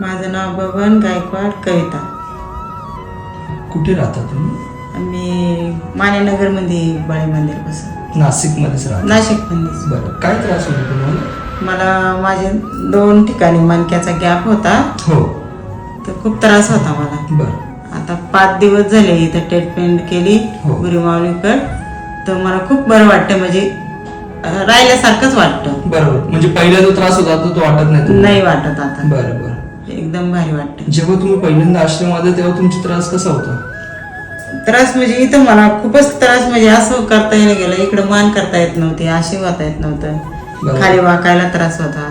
माझं नाव बबन गायकवाड कविता. कुठे राहता तुम्ही? मी मानेनगरमध्ये बळे मंदिर पासून नाशिकमध्येच राहता? नाशिकमध्येच. बरं, काय त्रास होतो तुम्हाला? मला माझे 2 ठिकाणी मणक्याचा गॅप होता. हो. तर खूप त्रास होता मला. बरं. आता 5 दिवस झाले इथं ट्रीटमेंट केली हो. गुरुमावलीकर. तर मला खूप बरं वाटतं, म्हणजे राहिल्यासारखंच वाटतं. बरोबर, म्हणजे पहिला जो त्रास होता तो वाटत नाही तुम्हाला? नाही वाटत आता. बरं बरं. एकदम भारी वाटतं. जेव्हा तुम्ही पहिल्यांदा आश्रमात आले तेव्हा तुमचा त्रास कसा होता? त्रास म्हणजे इथं मला खूपच त्रास, म्हणजे असं करता येणं गेलं, इकडं मान करता येत नव्हती, अशी वाता येत नव्हतं, खाली वाकायला त्रास होता,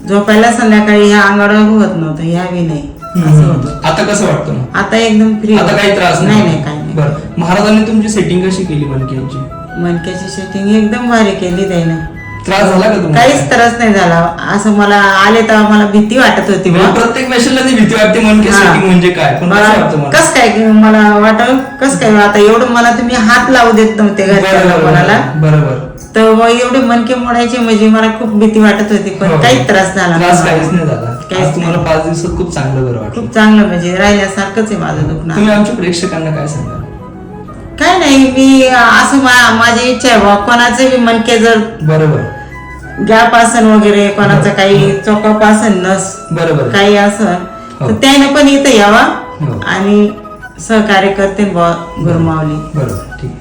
झोपायला संध्याकाळी ह्या अंगावर होत नव्हतं, ह्या बी नाही, असं होतं. आता कसं वाटतं मग? आता एकदम फ्री. आता काही त्रास नाही नाही, काही नाही. बरं, महाराजांनी तुमची सेटिंग कशी केली मणक्याची? मणक्याची सेटिंग एकदम भारी केली त्यानं. त्रास झाला का तुम्हाला? काहीच त्रास नाही झाला. असं मला आले तेव्हा मला भीती वाटत होती. प्रत्येक पेशंटला ती भीती वाटते मणके सेटिंग म्हणजे काय, पण कसं वाटतं मला? कस काय मला वाटलं, कस काय आता एवढं मला तुम्ही हात लावू देत नव्हते घरच्या कोणाला. बरोबर. तर मग एवढे मणके मोडायचे म्हणजे मला खूप भीती वाटत होती, पण काहीच त्रास झाला त्रास काहीच नाही झाला. काहीच तुम्हाला 5 दिवसात खूप चांगलं बरं वाटलं? खूप चांगलं, म्हणजे राहिल्यासारखंच आहे माझं दुखणं. तुम्ही आमच्या प्रेक्षकांना काय सांगाल? काय नाही, मी असं माझी इच्छा आहे, कोणाचे बी मणके जर बरोबर गॅप आसन वगैरे, कोणाचं काही चोकाप आसन, नस बरोबर काही असं, तर त्याने पण इथं यावा हो. आणि सहकार्य करते गुरुमावली. बरोबर, ठीक.